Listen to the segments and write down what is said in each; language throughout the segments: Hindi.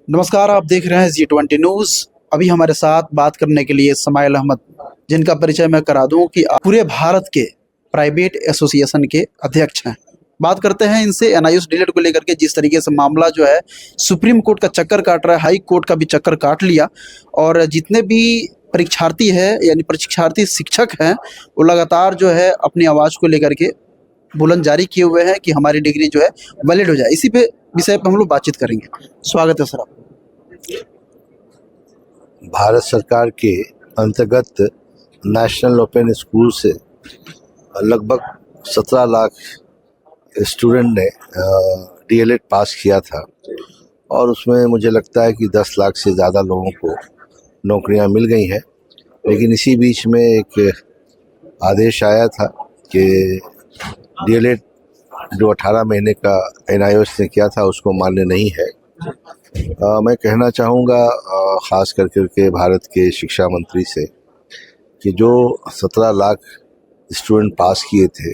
नमस्कार, आप देख रहे हैं G20 न्यूज़। अभी हमारे साथ बात करने के लिए समाइल अहमद, जिनका परिचय मैं करा दूं कि पूरे भारत के प्राइवेट एसोसिएशन के अध्यक्ष हैं। बात करते हैं इनसे एनआईओएस डीलेट को लेकर के। जिस तरीके से मामला जो है सुप्रीम कोर्ट का चक्कर काट रहा है, हाई कोर्ट का भी चक्कर काट लिया, और जितने भी परीक्षार्थी है यानी परीक्षार्थी शिक्षक हैं, वो लगातार जो है अपनी आवाज़ को लेकर के बुलंद जारी किए हुए हैं कि हमारी डिग्री जो है वैलिड हो जाए। इसी पे विषय पे हम लोग बातचीत करेंगे। स्वागत है सर। भारत सरकार के अंतर्गत नेशनल ओपन स्कूल से लगभग 17 लाख स्टूडेंट ने डीएलएड पास किया था, और उसमें मुझे लगता है कि 10 लाख से ज़्यादा लोगों को नौकरियां मिल गई हैं। लेकिन इसी बीच में एक आदेश आया था कि डीएलएड जो 18 महीने का एनआईओएस ने किया था उसको मान्य नहीं है। मैं कहना चाहूँगा ख़ास करके भारत के शिक्षा मंत्री से कि जो 17 लाख स्टूडेंट पास किए थे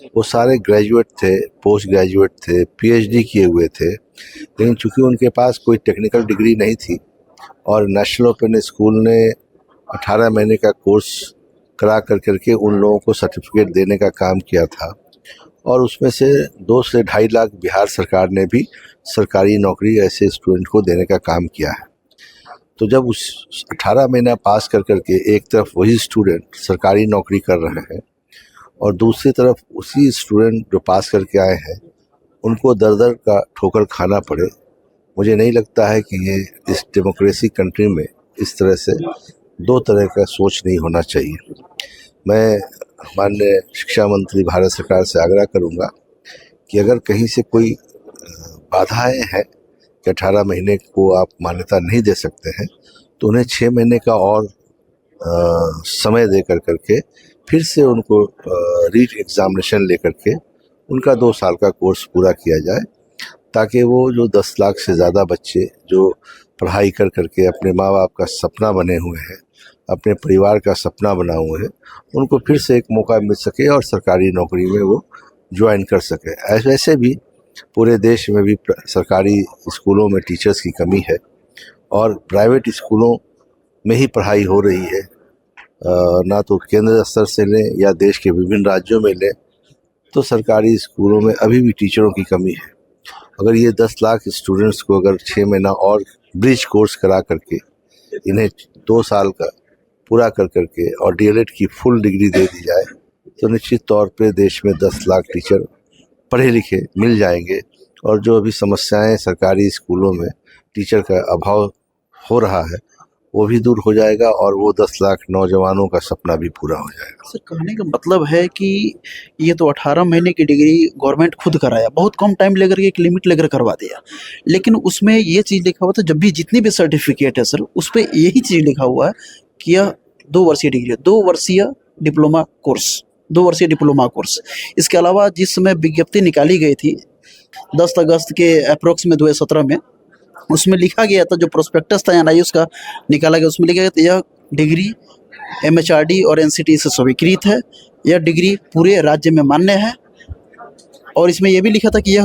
वो सारे ग्रेजुएट थे, पोस्ट ग्रेजुएट थे, पीएचडी किए हुए थे। लेकिन चूंकि उनके पास कोई टेक्निकल डिग्री नहीं थी और नेशनल ओपन स्कूल ने 18 महीने का कोर्स करा करके उन लोगों को सर्टिफिकेट देने का काम किया था, और उसमें से 2 से 2.5 लाख बिहार सरकार ने भी सरकारी नौकरी ऐसे स्टूडेंट को देने का काम किया है। तो जब उस 18 महीना पास करके एक तरफ वही स्टूडेंट सरकारी नौकरी कर रहे हैं और दूसरी तरफ उसी स्टूडेंट जो पास करके आए हैं उनको दर दर का ठोकर खाना पड़े, मुझे नहीं लगता है कि ये इस डेमोक्रेसी कंट्री में इस तरह से 2 तरह का सोच नहीं होना चाहिए। मैं माननीय शिक्षा मंत्री भारत सरकार से आग्रह करूंगा कि अगर कहीं से कोई बाधाएं हैं कि 18 महीने को आप मान्यता नहीं दे सकते हैं, तो उन्हें 6 महीने का और समय दे करके फिर से उनको रीट एग्जामिनेशन लेकर के उनका 2 साल का कोर्स पूरा किया जाए, ताकि वो जो 10 लाख से ज़्यादा बच्चे जो पढ़ाई करके अपने माँ बाप का सपना बने हुए हैं, अपने परिवार का सपना बना हुए हैं, उनको फिर से एक मौका मिल सके और सरकारी नौकरी में वो ज्वाइन कर सके। ऐसे भी पूरे देश में भी सरकारी स्कूलों में टीचर्स की कमी है और प्राइवेट स्कूलों में ही पढ़ाई हो रही है, ना तो केंद्र स्तर से लें या देश के विभिन्न राज्यों में लें, तो सरकारी स्कूलों में अभी भी टीचरों की कमी है। अगर ये 10 लाख स्टूडेंट्स को अगर 6 महीना और ब्रिज कोर्स करा करके इन्हें 2 साल का पूरा करके और डीएलएड की फुल डिग्री दे दी जाए, तो निश्चित तौर पे देश में 10 लाख टीचर पढ़े लिखे मिल जाएंगे, और जो अभी समस्याएं सरकारी स्कूलों में टीचर का अभाव हो रहा है वो भी दूर हो जाएगा, और वो 10 लाख नौजवानों का सपना भी पूरा हो जाएगा। सर, कहने का मतलब है कि ये तो 18 महीने की डिग्री गवर्नमेंट खुद कराया, बहुत कम टाइम लेकर के एक लिमिट लेकर करवा दिया, लेकिन उसमें ये चीज़ लिखा हुआ था जब भी जितनी भी सर्टिफिकेट है सर उस पर यही चीज़ लिखा हुआ है कि यह 2 वर्षीय डिग्री है, 2 वर्षीय डिप्लोमा कोर्स, 2 वर्षीय डिप्लोमा कोर्स। इसके अलावा जिस समय विज्ञप्ति निकाली गई थी 10 अगस्त के अप्रोक्स में 2017 में, उसमें लिखा गया था, जो प्रोस्पेक्टस था एनआईओएस का निकाला गया, उसमें लिखा गया था यह डिग्री एमएचआरडी और एनसीटी से स्वीकृत है, यह डिग्री पूरे राज्य में मान्य है, और इसमें यह भी लिखा था कि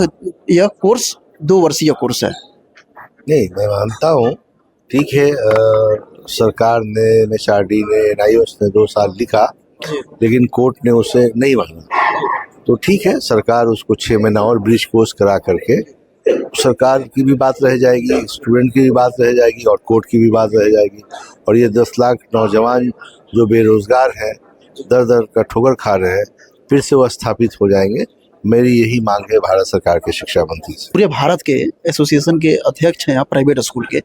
यह कोर्स 2 वर्षीय कोर्स है। नहीं, मैं मानता हूँ, ठीक है, सरकार ने एमएचआरडी ने एनआईओएस ने 2 साल लिखा, लेकिन कोर्ट ने उसे नहीं माना, तो ठीक है, सरकार उसको 6 महीना और ब्रिज कोर्स करा करके सरकार की भी बात रह जाएगी, स्टूडेंट की भी बात रह जाएगी और कोर्ट की भी बात रह जाएगी, और ये 10 लाख नौजवान जो बेरोजगार हैं, दर दर का ठोकर खा रहे हैं, फिर से वो स्थापित हो जाएंगे। मेरी यही मांग है भारत सरकार के शिक्षा मंत्री से। पूरे भारत के एसोसिएशन के अध्यक्ष हैं आप, प्राइवेट स्कूल के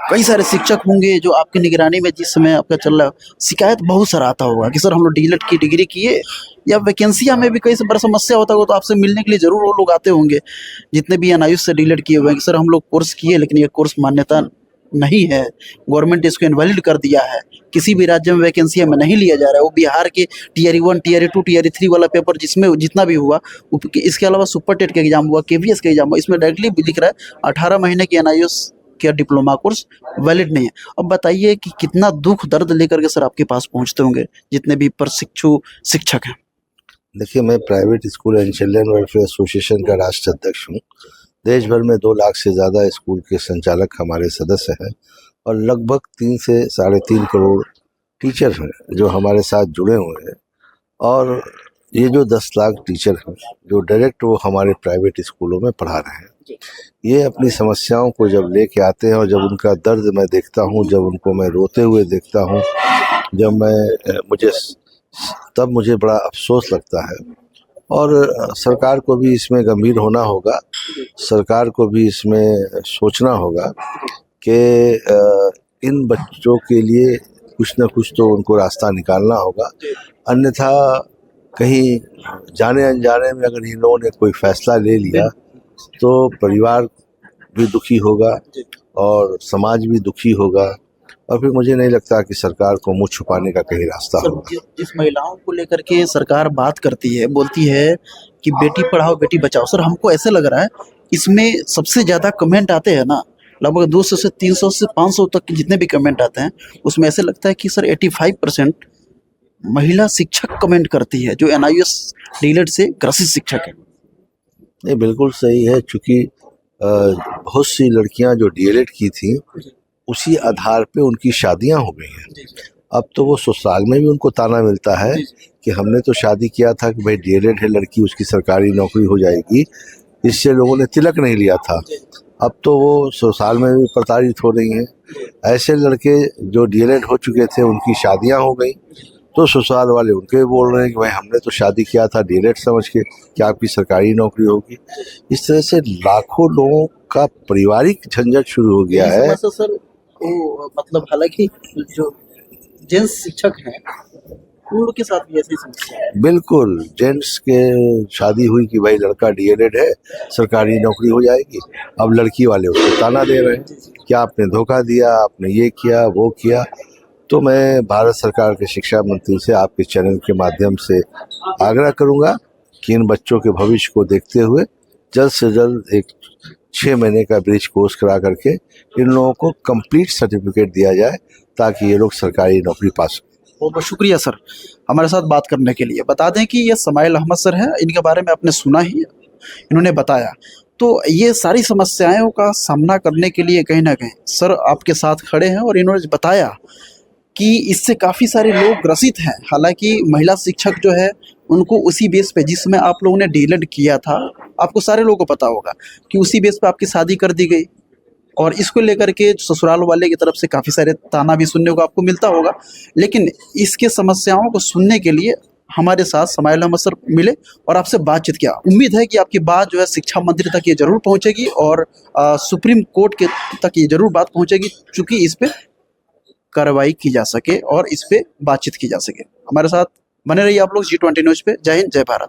कई सारे शिक्षक होंगे जो आपकी निगरानी में जिस समय आपका चल रहा है, शिकायत बहुत सारा आता होगा कि सर हम लोग डीएलएड की डिग्री किए, या वैकेंसियाँ में भी कई से बड़ा समस्या होता होगा, तो आपसे मिलने के लिए जरूर वो लोग आते होंगे जितने भी एनआईओएस से डीएलएड किए हुए हैं कि सर हम लोग कोर्स किए लेकिन ये कोर्स मान्यता नहीं है, गवर्नमेंट इसको इनवैलिड कर दिया है, किसी भी राज्य में वैकेंसी में नहीं लिया जा रहा है। वो बिहार के टीयर 1, टीयर 2, टीयर 3 वाला पेपर जिसमें जितना भी हुआ, इसके अलावा सुपर टेट का एग्जाम हुआ, केवीएस का एग्जाम हुआ, इसमें डायरेक्टली लिख रहा है 18 महीने की एनआईओएस का डिप्लोमा कोर्स वैलिड नहीं है। अब बताइए कि कितना दुख दर्द लेकर के सर आपके पास पहुंचते होंगे जितने भी प्रशिक्षु शिक्षक हैं। देखिए, मैं private school and children welfare association का राष्ट्र अध्यक्ष हूँ। देश भर में 2 लाख से ज़्यादा स्कूल के संचालक हमारे सदस्य हैं और लगभग 3 से 3.5 करोड़ टीचर हैं जो हमारे साथ जुड़े हुए हैं। और ये जो 10 लाख टीचर हैं जो डायरेक्ट वो हमारे प्राइवेट स्कूलों में पढ़ा रहे हैं, ये अपनी समस्याओं को जब लेके आते हैं और जब उनका दर्द मैं देखता हूँ, जब उनको मैं रोते हुए देखता हूँ, तब मुझे बड़ा अफसोस लगता है। और सरकार को भी इसमें गंभीर होना होगा, सरकार को भी इसमें सोचना होगा कि इन बच्चों के लिए कुछ न कुछ तो उनको रास्ता निकालना होगा। अन्यथा कहीं जाने अनजाने में अगर इन लोगों ने कोई फैसला ले लिया तो परिवार भी दुखी होगा और समाज भी दुखी होगा और फिर मुझे नहीं लगता कि सरकार को मुंह छुपाने का कहीं रास्ता सर, होगा। जिस महिलाओं को लेकर के सरकार बात करती है, बोलती है कि बेटी पढ़ाओ बेटी बचाओ, सर हमको ऐसे लग रहा है इसमें सबसे ज़्यादा कमेंट आते हैं ना, लगभग 200 से 300 से 500 तक के जितने भी कमेंट आते हैं उसमें ऐसे लगता है कि सर 85% महिला शिक्षक कमेंट करती है जो NIOS डीलेट से ग्रसित शिक्षक है। ये बिल्कुल सही है, चूँकि बहुत सी लड़कियां जो डीएलएड की थी उसी आधार पे उनकी शादियां हो गई हैं। अब तो वो ससुराल में भी उनको ताना मिलता है कि हमने तो शादी किया था कि भाई डीएलएड है लड़की, उसकी सरकारी नौकरी हो जाएगी, इससे लोगों ने तिलक नहीं लिया था। अब तो वो ससुराल में भी प्रताड़ित हो रही हैं। ऐसे लड़के जो डीएलएड हो चुके थे उनकी शादियां हो गई तो ससुराल वाले उनके बोल रहे हैं कि भाई हमने तो शादी किया था डीएलएड समझ के कि आपकी सरकारी नौकरी होगी। इस तरह से लाखों लोगों का पारिवारिक झंझट शुरू हो गया है। सर वो मतलब हालांकि जो जेंट्स शिक्षक हैं उन लोग के साथ भी ऐसी समस्या है। बिल्कुल, जेंट्स के शादी हुई कि भाई लड़का डीएलएड है सरकारी नौकरी हो जाएगी, अब लड़की वाले उसको ताना दे रहे हैं कि आपने धोखा दिया, आपने ये किया वो किया। तो मैं भारत सरकार के शिक्षा मंत्री से आपके चैनल के माध्यम से आग्रह करूंगा कि इन बच्चों के भविष्य को देखते हुए जल्द से जल्द एक 6 महीने का ब्रिज कोर्स करा करके इन लोगों को कंप्लीट सर्टिफिकेट दिया जाए ताकि ये लोग सरकारी नौकरी पा सकें। बहुत बहुत शुक्रिया सर हमारे साथ बात करने के लिए। बता दें कि ये समाइल अहमद सर हैं, इनके बारे में आपने सुना ही, इन्होंने बताया। तो ये सारी समस्याओं का सामना करने के लिए कहीं ना कहीं सर आपके साथ खड़े हैं और इन्होंने बताया कि इससे काफ़ी सारे लोग ग्रसित हैं। हालांकि महिला शिक्षक जो है उनको उसी बेस पे जिसमें आप लोगों ने डीएलएड किया था, आपको सारे लोगों को पता होगा कि उसी बेस पे आपकी शादी कर दी गई और इसको लेकर के ससुराल वाले की तरफ से काफ़ी सारे ताना भी सुनने को आपको मिलता होगा। लेकिन इसके समस्याओं को सुनने के लिए हमारे साथ समाइल अहमद सर मिले और आपसे बातचीत किया। उम्मीद है कि आपकी बात जो है शिक्षा मंत्री तक ये जरूर पहुंचेगी और सुप्रीम कोर्ट के तक ये जरूर बात पहुंचेगी, चूँकि इस पर कार्रवाई की जा सके और इस पे बातचीत की जा सके। हमारे साथ बने रहिए आप लोग G20 न्यूज़ पे। जय हिंद, जय भारत।